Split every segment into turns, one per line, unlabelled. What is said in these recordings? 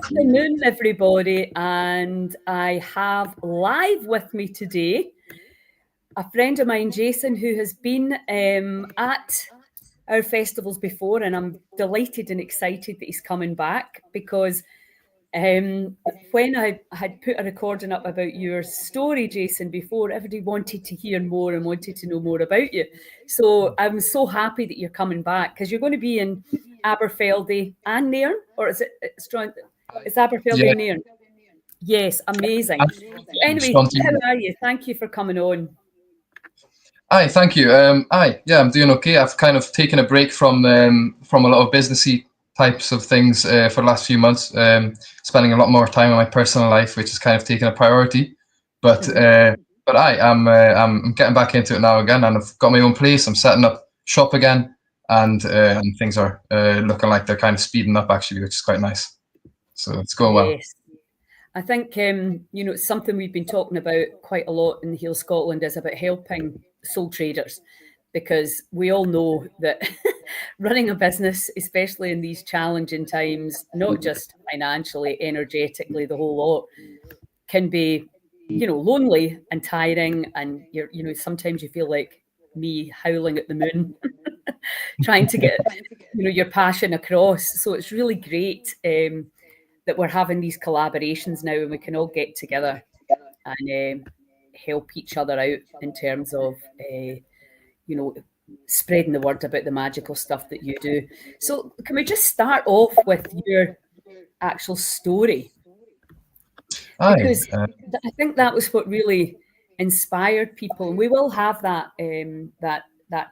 Afternoon, everybody, and I have live with me today a friend of mine, Jason, who has been at our festivals before, and I'm delighted and excited that he's coming back because when I had put a recording up about your story, Jason, before, everybody wanted to hear more and wanted to know more about you. So I'm so happy that you're coming back because you're going to be in Aberfeldy and andNairn, or is it? It's Aberfeldy
Yeah,
and andNairn. Yes, amazing.
and
So anyway,
Sean, to you.
how are you? Thank you for coming on.
Aye, thank you. Yeah, I'm doing okay. I've kind of taken a break from a lot of businessy types of things for the last few months. Spending a lot more time on my personal life, which has kind of taken a priority. But I'm getting back into it now again, and I've got my own place. I'm setting up shop again, and things are looking like they're kind of speeding up actually, which is quite nice. So it's going well.
Yes. I think, it's something we've been talking about quite a lot in Heal Scotland is about helping sole traders, because we all know that running a business, especially in these challenging times, not just financially, energetically, the whole lot, can be, lonely and tiring. And sometimes you feel like me howling at the moon, trying to get, your passion across. So it's really great. That we're having these collaborations now and we can all get together and help each other out in terms of, spreading the word about the magical stuff that you do. So can we just start off with your actual story?
Aye,
Because I think that was what really inspired people. And we will have that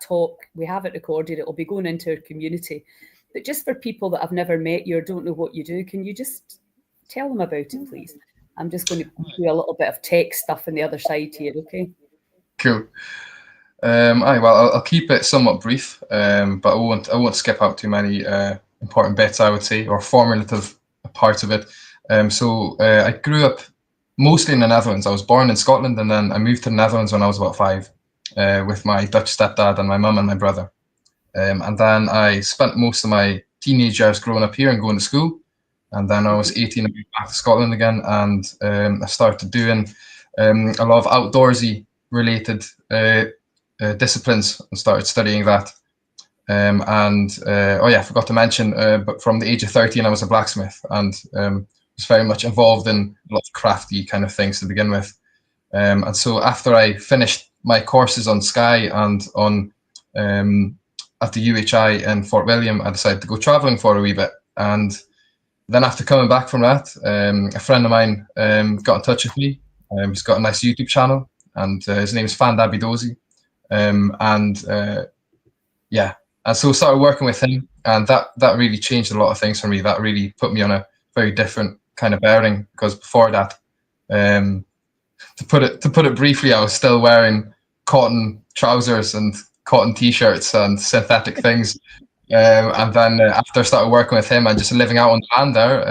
talk. We have it recorded. It will be going into our community. But just for people that have never met you or don't know what you do, can you just tell them about it, please? I'm just going to do a little bit of tech stuff on the other side here, okay?
cool. Aye, well, I'll keep it somewhat brief, but I won't skip out too many important bits, I would say, or formative parts of it. I grew up mostly in the Netherlands. I was born in Scotland, and then I moved to the Netherlands when I was about 5, with my Dutch stepdad and my mum and my brother. And then I spent most of my teenage years growing up here and going to school. And then I was 18 and moved back to Scotland again, and I started doing a lot of outdoorsy related disciplines and started studying that. I forgot to mention, but from the age of 13, I was a blacksmith and was very much involved in a lot of crafty kind of things to begin with. And so after I finished my courses on Skye and on at the UHI in Fort William, I decided to go travelling for a wee bit. And then after coming back from that, a friend of mine got in touch with me. He's got a nice YouTube channel, and his name is andNairn. And so I started working with him, and that really changed a lot of things for me. That really put me on a very different kind of bearing, because before that, to put it briefly, I was still wearing cotton trousers and cotton t-shirts and synthetic things. And then after I started working with him and just living out on the land there,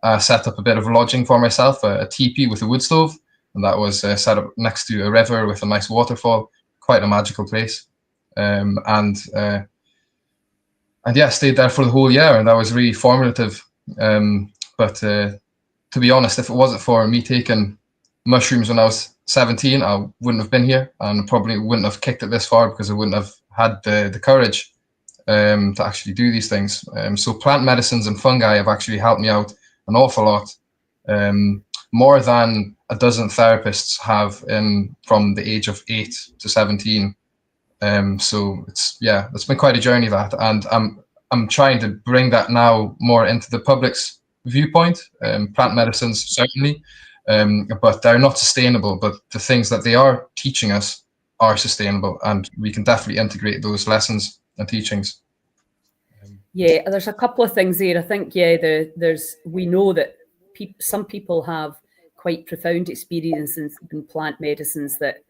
I set up a bit of lodging for myself, a teepee with a wood stove, and that was set up next to a river with a nice waterfall. Quite a magical place. I stayed there for the whole year, and that was really formative. But to be honest, if it wasn't for me taking mushrooms when I was 17, I wouldn't have been here, and probably wouldn't have kicked it this far, because I wouldn't have had the courage to actually do these things. So plant medicines and fungi have actually helped me out an awful lot, more than a dozen therapists have from the age of 8 to 17. So it's been quite a journey, that, and I'm trying to bring that now more into the public's viewpoint. Plant medicines certainly, but they're not sustainable. But the things that they are teaching us are sustainable, and we can definitely integrate those lessons and teachings.
Yeah, there's a couple of things there. I think, we know that some people have quite profound experiences in plant medicines that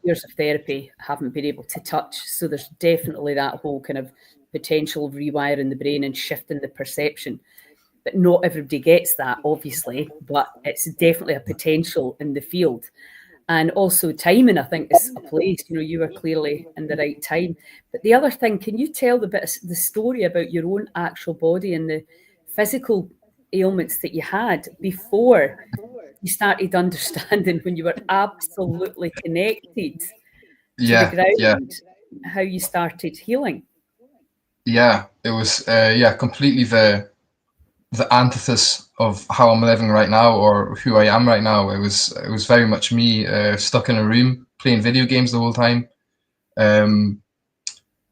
years of therapy haven't been able to touch. So there's definitely that whole kind of potential of rewiring the brain and shifting the perception. But not everybody gets that, obviously, but it's definitely a potential in the field. And also timing, I think, is a place. You were clearly in the right time. But the other thing, can you tell the story about your own actual body and the physical ailments that you had before you started understanding, when you were absolutely connected to the
Yeah, yeah,
ground, how you started healing?
yeah. It was completely the antithesis of how I'm living right now or who I am right now. It was very much me stuck in a room playing video games the whole time.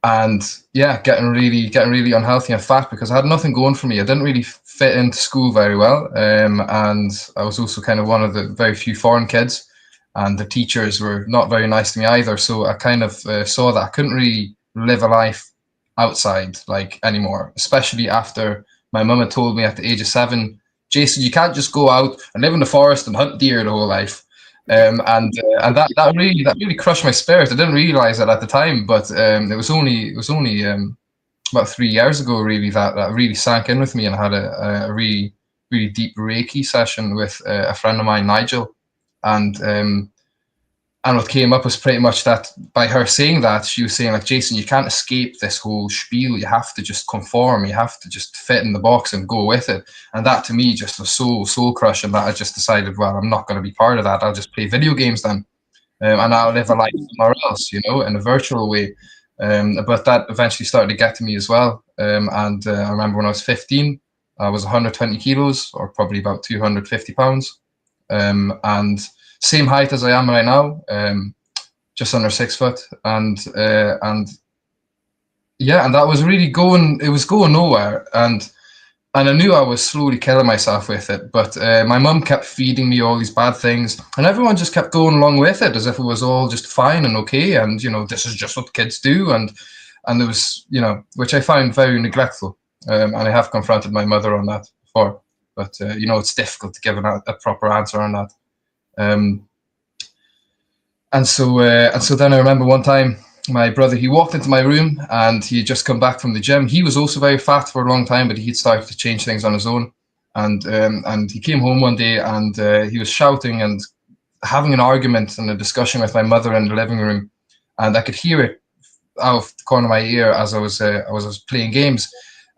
And yeah, getting really unhealthy and fat because I had nothing going for me. I didn't really fit into school very well, and I was also kind of one of the very few foreign kids, and the teachers were not very nice to me either. So I kind of saw that I couldn't really live a life outside like anymore, especially after my mum had told me at the age of 7, Jason, you can't just go out and live in the forest and hunt deer the whole life. And that really crushed my spirit. I didn't realize it at the time, but it was only about 3 years ago really that really sank in with me, and I had a really really deep Reiki session with a friend of mine, Nigel, and and what came up was pretty much that by her saying that, she was saying like, Jason, you can't escape this whole spiel. You have to just conform. You have to just fit in the box and go with it. And that to me just was so soul crushing that I just decided, well, I'm not going to be part of that. I'll just play video games then, and I'll live a life somewhere else, in a virtual way. But that eventually started to get to me as well. And I remember when I was 15, I was 120 kilos, or probably about 250 pounds, and same height as I am right now, just under 6 foot, and yeah, and that was really going. It was going nowhere, and I knew I was slowly killing myself with it. But my mum kept feeding me all these bad things, and everyone just kept going along with it as if it was all just fine and okay, and this is just what kids do, and there was which I found very neglectful, and I have confronted my mother on that before, but it's difficult to give a proper answer on that. And so then I remember one time my brother, he walked into my room and he had just come back from the gym. He was also very fat for a long time, but he'd started to change things on his own. And he came home one day and he was shouting and having an argument and a discussion with my mother in the living room, and I could hear it out of the corner of my ear as I was playing games,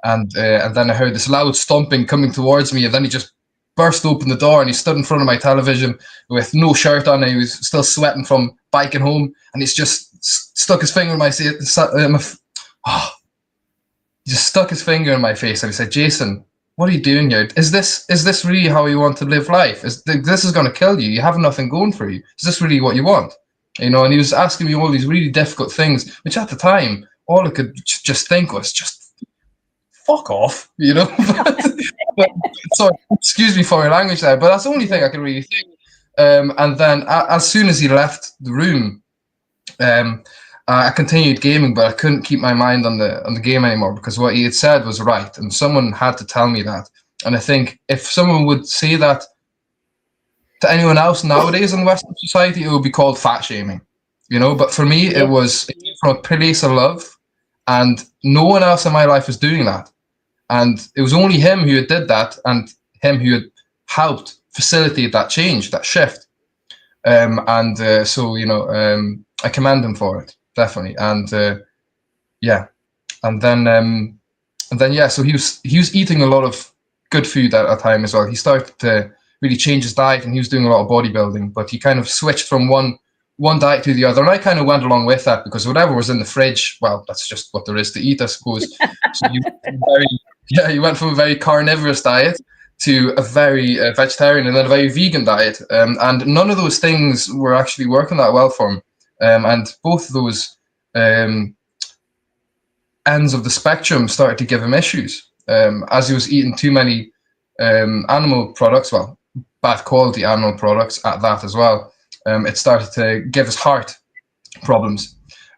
and then I heard this loud stomping coming towards me, and then he just burst open the door and he stood in front of my television with no shirt on, and he was still sweating from biking home, and he's just stuck his finger in my face. He just stuck his finger in my face and he said, Jason, what are you doing here? Is this really how you want to live life? This is going to kill you. You have nothing going for you. Is this really what you want? And he was asking me all these really difficult things, which at the time, all I could just think was just fuck off, but sorry, excuse me for your language there, but that's the only thing I can really think. And then as soon as he left the room, I continued gaming, but I couldn't keep my mind on the game anymore, because what he had said was right, and someone had to tell me that. And I think if someone would say that to anyone else nowadays in Western society, it would be called fat shaming, But for me, it was from a place of love, and no one else in my life was doing that. And it was only him who did that, and him who had helped facilitate that change, that shift. So I commend him for it, definitely. And yeah, and then so he was eating a lot of good food at a time as well. He started to really change his diet, and he was doing a lot of bodybuilding, but he kind of switched from one diet to the other, and I kind of went along with that, because whatever was in the fridge, well, that's just what there is to eat, I suppose. So he went from a very carnivorous diet to a very vegetarian and then a very vegan diet, and none of those things were actually working that well for him, and both of those ends of the spectrum started to give him issues, as he was eating too many animal products, well, bad quality animal products at that as well. It started to give his heart problems,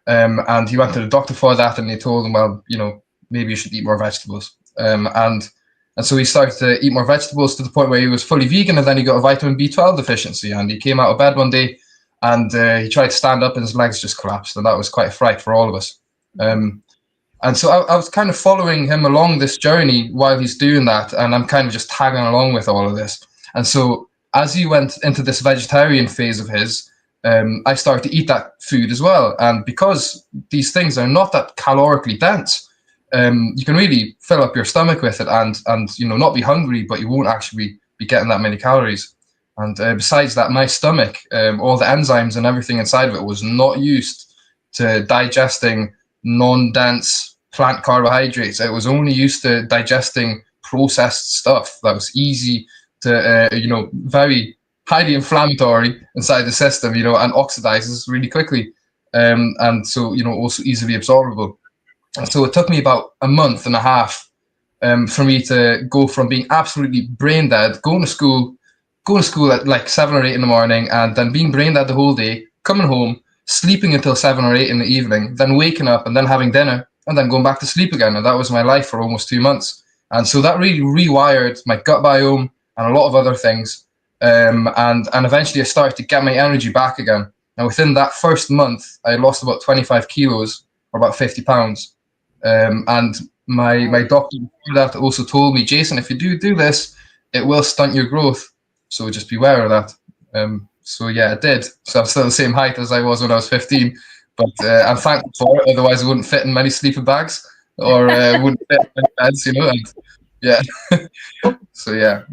and he went to the doctor for that, and they told him, well, maybe you should eat more vegetables, and so he started to eat more vegetables to the point where he was fully vegan, and then he got a vitamin B12 deficiency, and he came out of bed one day and he tried to stand up and his legs just collapsed, and that was quite a fright for all of us. And so I was kind of following him along this journey while he's doing that, and I'm kind of just tagging along with all of this. And so as he went into this vegetarian phase of his, I started to eat that food as well. And because these things are not that calorically dense, you can really fill up your stomach with it and not be hungry, but you won't actually be getting that many calories. And besides that, my stomach, all the enzymes and everything inside of it was not used to digesting non-dense plant carbohydrates. It was only used to digesting processed stuff that was easy to, very highly inflammatory inside the system, and oxidizes really quickly. And so, also easily absorbable. And so it took me about a month and a half for me to go from being absolutely brain dead, going to school at like 7 or 8 in the morning, and then being brain dead the whole day, coming home, sleeping until 7 or 8 in the evening, then waking up and then having dinner, and then going back to sleep again. And that was my life for almost 2 months. And so that really rewired my gut biome and a lot of other things. And eventually I started to get my energy back again. And within that first month, I lost about 25 kilos, or about 50 pounds. And my doctor before that also told me, Jason, if you do this, it will stunt your growth. So just beware of that. So yeah, it did. So I'm still the same height as I was when I was 15, but I'm thankful for it. Otherwise, I wouldn't fit in many sleeper bags, or wouldn't fit in many beds, And yeah, so yeah,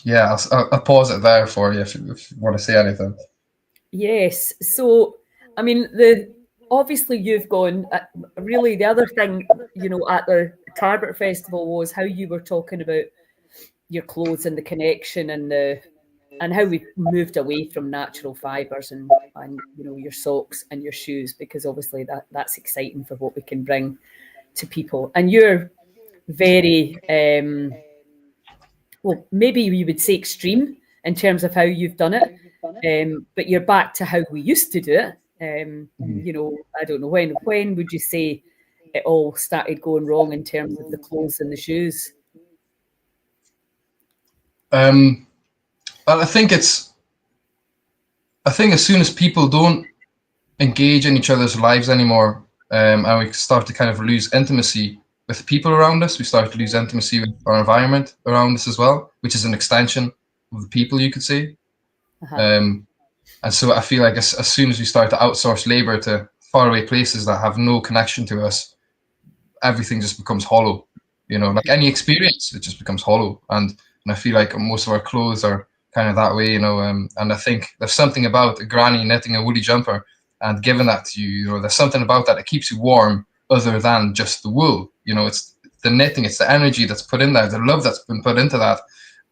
yeah. I'll pause it there for you if you want to say anything.
Yes. So, I mean, obviously you've gone. Really, the other thing, at the Tarbert Festival was how you were talking about your clothes and the connection and how we moved away from natural fibers and your socks and your shoes, because obviously that's exciting for what we can bring to people. And you're very well, maybe you would say extreme in terms of how you've done it, but you're back to how we used to do it. I don't know, when would you say it all started going wrong in terms of the clothes and the shoes?
Well, I think as soon as people don't engage in each other's lives anymore, and we start to kind of lose intimacy with the people around us, we start to lose intimacy with our environment around us as well, which is an extension of the people, you could say. And so I feel like as soon as we start to outsource labor to faraway places that have no connection to us, everything just becomes hollow. Like any experience, it just becomes hollow. And I feel like most of our clothes are kind of that way, and I think there's something about a granny knitting a woolly jumper and giving that to you, there's something about that keeps you warm other than just the wool. It's the knitting, it's the energy that's put in there, the love that's been put into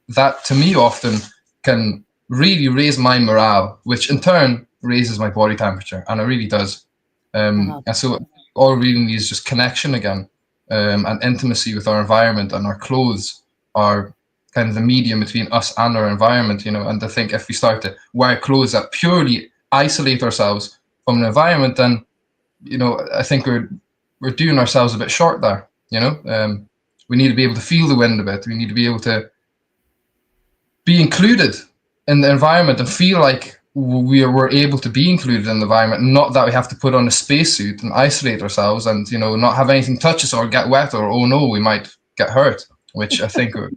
that to me often can really raise my morale, which in turn raises my body temperature, and it really does. And so all really needs is just connection again, and intimacy with our environment, and our clothes are kind of the medium between us and our environment, and I think if we start to wear clothes that purely isolate ourselves from the environment, then, I think we're doing ourselves a bit short there, we need to be able to feel the wind a bit. We need to be able to be included in the environment and feel like we're able to be included in the environment, not that we have to put on a spacesuit and isolate ourselves and, not have anything touch us or get wet, or, oh no, we might get hurt, which I think we think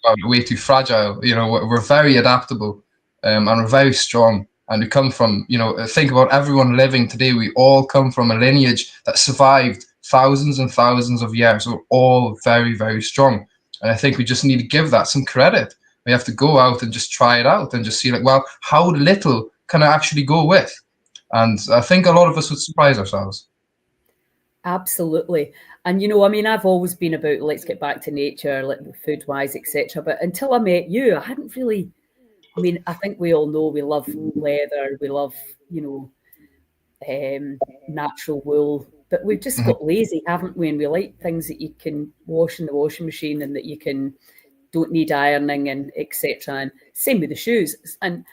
about it way too fragile. We're very adaptable, and we're very strong. And we come from, think about everyone living today. We all come from a lineage that survived thousands and thousands of years. We're all very, very strong. And I think we just need to give that some credit. We have to go out and just try it out and just see, like, well, how little can I actually go with? And I think a lot of us would surprise ourselves.
Absolutely. And, I've always been about, let's get back to nature, like food-wise, etc. But until I met you, I hadn't really, I think we all know we love leather, we love, natural wool, but we've just got lazy, haven't we? And we like things that you can wash in the washing machine and that you don't need ironing and etc. And same with the shoes. And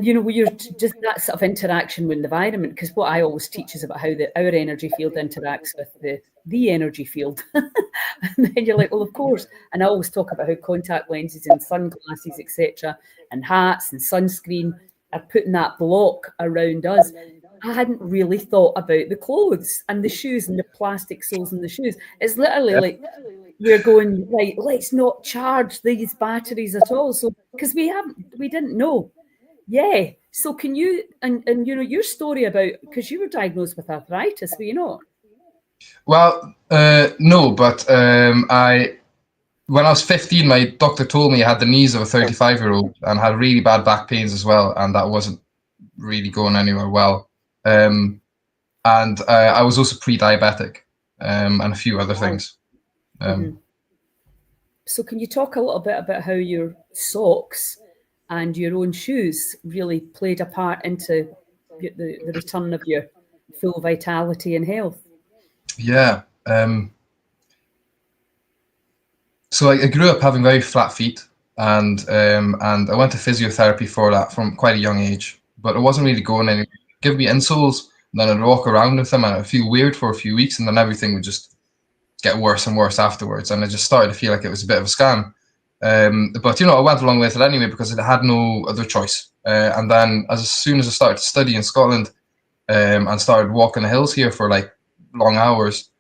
you're just that sort of interaction with the environment, because what I always teach is about how our energy field interacts with the energy field. And then you're like, well, of course. And I always talk about how contact lenses and sunglasses, etc., and hats and sunscreen are putting that block around us. I hadn't really thought about the clothes and the shoes and the plastic soles in the shoes. It's literally like we're going, right, let's not charge these batteries at all. So because we didn't know. Yeah. So can you, and your story about, because you were diagnosed with arthritis, were you not?
Well, no, but when I was 15, my doctor told me I had the knees of a 35-year-old and had really bad back pains as well, and that wasn't really going anywhere well. And I was also pre-diabetic, and a few other things.
So can you talk a little bit about how your socks and your own shoes really played a part into the return of your full vitality and health?
Yeah. So I grew up having very flat feet, and I went to physiotherapy for that from quite a young age. But it wasn't really going anywhere. Give me insoles, and then I'd walk around with them, and I'd feel weird for a few weeks, and then everything would just get worse and worse afterwards, and I just started to feel like it was a bit of a scam. But I went along with it anyway because I had no other choice. And then as soon as I started to study in Scotland, and started walking the hills here for like long hours,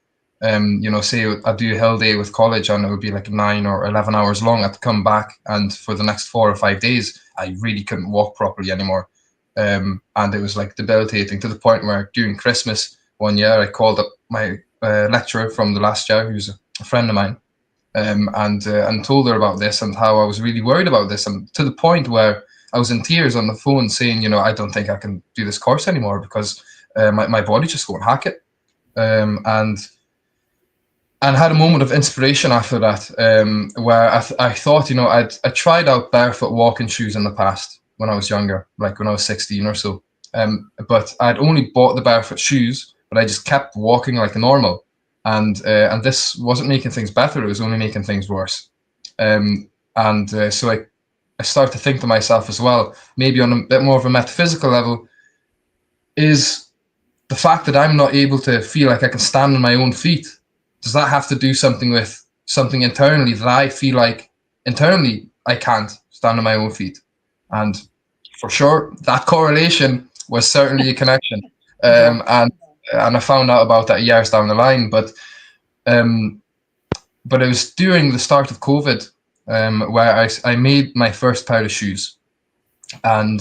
say I'd do a hill day with college and it would be like 9 or 11 hours long. I'd come back, and for the next 4 or 5 days, I really couldn't walk properly anymore. And it was like debilitating, to the point where during Christmas one year, I called up my lecturer from the last year, who's a friend of mine, and told her about this and how I was really worried about this, and to the point where I was in tears on the phone saying, I don't think I can do this course anymore because my body just won't hack it. And had a moment of inspiration after that, where I thought, I tried out barefoot walking shoes in the past when I was younger, like when I was 16 or so. But I'd only bought the barefoot shoes, but I just kept walking like normal. And this wasn't making things better, it was only making things worse. So I started to think to myself as well, maybe on a bit more of a metaphysical level, is the fact that I'm not able to feel like I can stand on my own feet, does that have to do something with something internally that I feel like internally I can't stand on my own feet? And for sure, that correlation was certainly a connection. And I found out about that years down the line. But it was during the start of COVID, where I made my first pair of shoes, and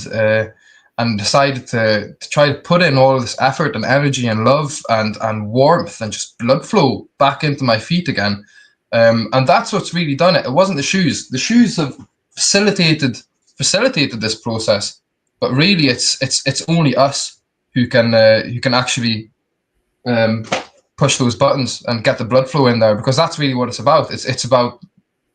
decided to try to put in all of this effort and energy and love and warmth and just blood flow back into my feet again. And that's what's really done it. It wasn't the shoes. The shoes have facilitated this process, but really it's only us who can actually push those buttons and get the blood flow in there, because that's really what it's about. It's about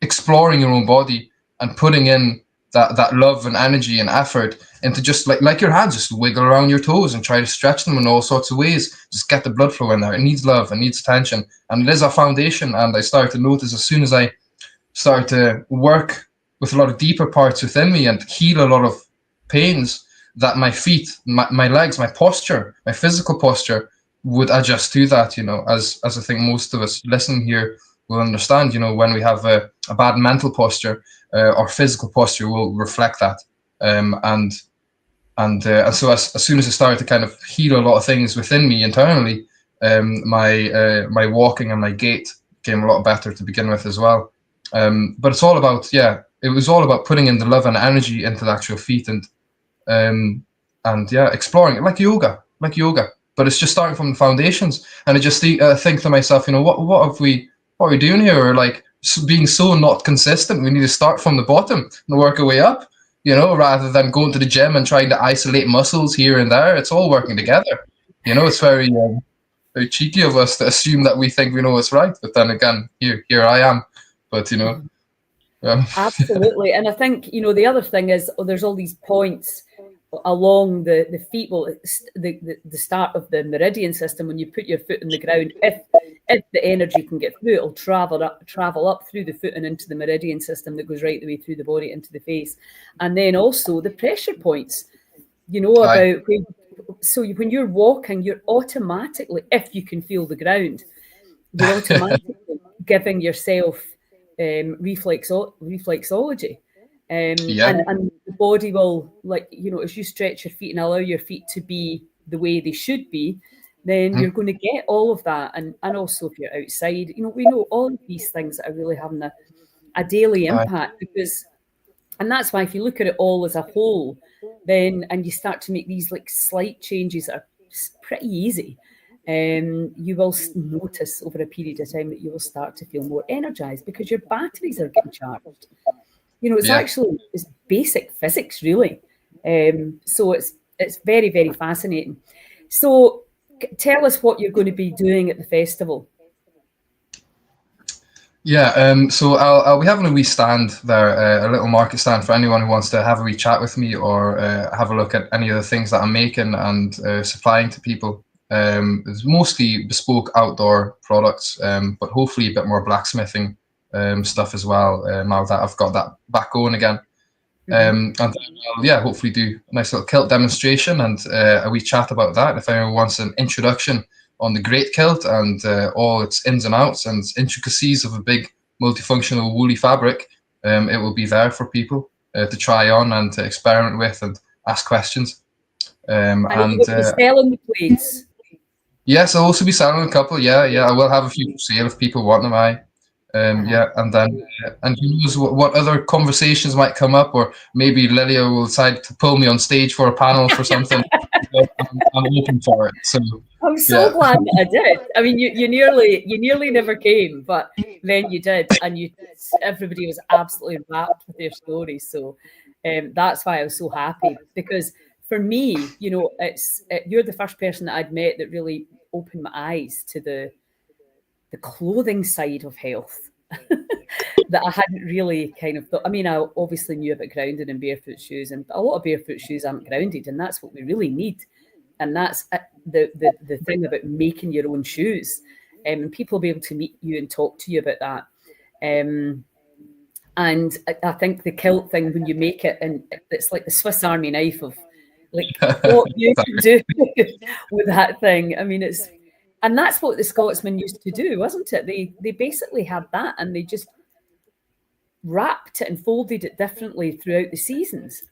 exploring your own body and putting in that love and energy and effort into just like your hands, just wiggle around your toes and try to stretch them in all sorts of ways. Just get the blood flow in there. It needs love, it needs attention, and it is a foundation. And I started to notice, as soon as I started to work with a lot of deeper parts within me and heal a lot of pains, that my feet, my legs, my posture, my physical posture would adjust to that, as I think most of us listening here will understand. When we have a bad mental posture, our physical posture will reflect that. And so as soon as I started to kind of heal a lot of things within me internally, my walking and my gait became a lot better to begin with as well. But it's all about, it was all about putting in the love and energy into the actual feet, and exploring it like yoga. But it's just starting from the foundations. And I just think to myself, what are we doing here? We're like being so not consistent. We need to start from the bottom and work our way up, rather than going to the gym and trying to isolate muscles here and there. It's all working together. It's very very cheeky of us to assume that we think we know what's right. But then again, here I am. But
Absolutely. And I think, the other thing is, there's all these points along the feet. Well, the start of the meridian system, when you put your foot in the ground, if the energy can get through, it'll travel up through the foot and into the meridian system that goes right the way through the body into the face. And then also the pressure points, about when you're walking, you're automatically, if you can feel the ground, you're automatically giving yourself reflexology. And the body will, as you stretch your feet and allow your feet to be the way they should be, then you're going to get all of that. And also if you're outside, we know all of these things that are really having a daily impact, and that's why if you look at it all as a whole, then, and you start to make these like slight changes that are pretty easy, you will notice over a period of time that you will start to feel more energized because your batteries are getting charged. You know, it's actually it's basic physics, really. So it's very, very fascinating. So tell us what you're going to be doing at the festival.
Yeah, so I'll be having a wee stand there, a little market stand for anyone who wants to have a wee chat with me or have a look at any of the things that I'm making and supplying to people. It's mostly bespoke outdoor products, but hopefully a bit more blacksmithing stuff as well, now that I've got that back going again. And then I'll, hopefully do a nice little kilt demonstration and a wee chat about that. If anyone wants an introduction on the great kilt and all its ins and outs and intricacies of a big multifunctional woolly fabric, it will be there for people to try on and to experiment with and ask questions.
And you'll be selling the plates.
Yes, I'll also be selling a couple. Yeah, I will have a few for sale if people want them. And then and who knows what other conversations might come up, or maybe Lilia will decide to pull me on stage for a panel for something. I'm open for it. So
I'm so glad that I did. I mean, you nearly never came, but then you did, and everybody was absolutely wrapped with their stories. So that's why I was so happy, because for me, you know, you're the first person that I'd met that really opened my eyes to the clothing side of health that I hadn't really kind of thought. I mean, I obviously knew about grounding and barefoot shoes, and a lot of barefoot shoes aren't grounded, and that's what we really need. And that's the thing about making your own shoes. And people will be able to meet you and talk to you about that. And I think the kilt thing, when you make it, and it's like the Swiss Army knife of like what you can do with that thing. I mean, and that's what the Scotsmen used to do, wasn't it? They basically had that, and they just wrapped it and folded it differently throughout the seasons.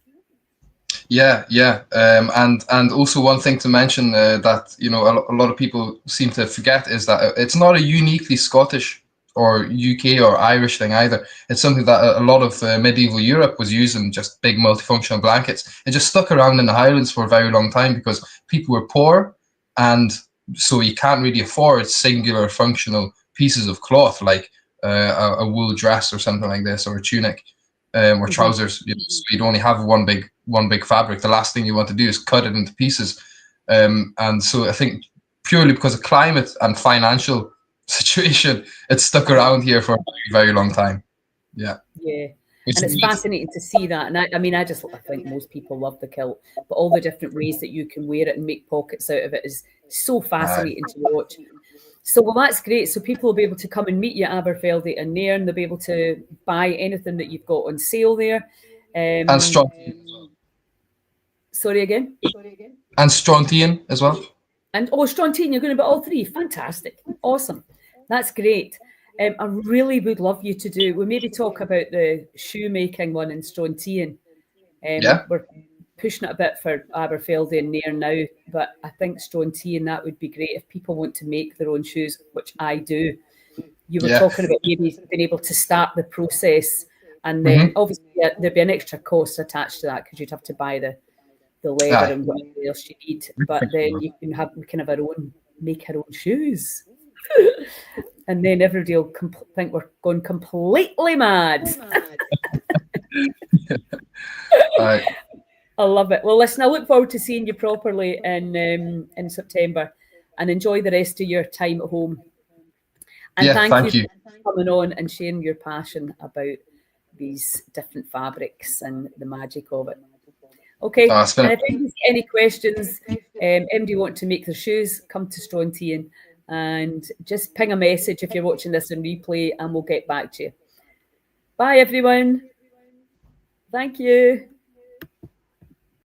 Yeah. And also one thing to mention that, you know, a lot of people seem to forget is that it's not a uniquely Scottish or UK or Irish thing either. It's something that a lot of medieval Europe was using, just big multifunctional blankets. It just stuck around in the Highlands for a very long time because people were poor, and so you can't really afford singular functional pieces of cloth like a wool dress or something like this, or a tunic. Or trousers. You know, so you'd only have one big fabric. The last thing you want to do is cut it into pieces. And so I think purely because of climate and financial situation, it's stuck around here for a very, very long time. Yeah.
And it's fascinating to see that. And I mean, I think most people love the kilt, but all the different ways that you can wear it and make pockets out of it is so fascinating to watch. So, well, that's great. So people will be able to come and meet you at Aberfeldy and andNairn. They'll be able to buy anything that you've got on sale there.
And Strontian.
Sorry again?
And Strontian as well.
And Strontian, you're going to be all three. Fantastic. Awesome. That's great. I really would love you to do. We'll maybe talk about the shoemaking one in Strontian. We're pushing it a bit for Aberfeldy and andNairn now, but I think Strontian, that would be great if people want to make their own shoes, which I do. You were talking about maybe being able to start the process, and then obviously there'd be an extra cost attached to that because you'd have to buy the leather and whatever else you need. But then we can have make our own shoes. And then everybody will think we're going completely mad. I love it. Well, listen, I look forward to seeing you properly in September, and enjoy the rest of your time at home. And thank you for coming on and sharing your passion about these different fabrics and the magic of it. Okay, and if anyone's got any questions, anybody want to make their shoes, come to Strontian and just ping a message if you're watching this in replay, and we'll get back to you. Bye, everyone. Thank you.